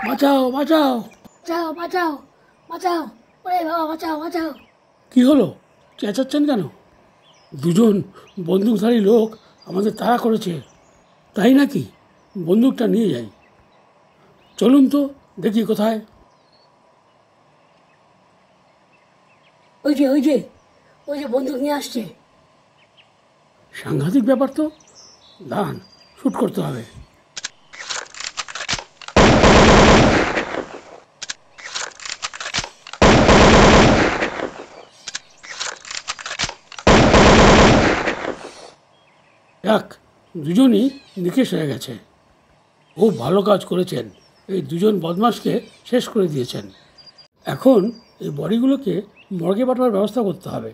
বাঁচাও বাঁচাও বাঁচাও বাঁচাও বাঁচাও, ওরে বাবা বাঁচাও বাঁচাও। কি হলো, চেঁচাচ্ছেন কেন? দুজন বন্দুকধারী লোক আমাদের তাড়া করেছে। তাই নাকি? বন্দুকটা নিয়ে যাই। চলুন তো দেখি কোথায়। ওই যে ওই যে ওই যে বন্দুক নিয়ে আসছে। সাংঘাতিক ব্যাপার তো। দাঁড়ান, শ্যুট করতে হবে। যাক, দুজনই নিকেশ হয়ে গেছে। খুব ভালো কাজ করেছেন, এই দুজন বদমাশকে শেষ করে দিয়েছেন। এখন এই বডিগুলোকে মর্গে পাঠানোর ব্যবস্থা করতে হবে।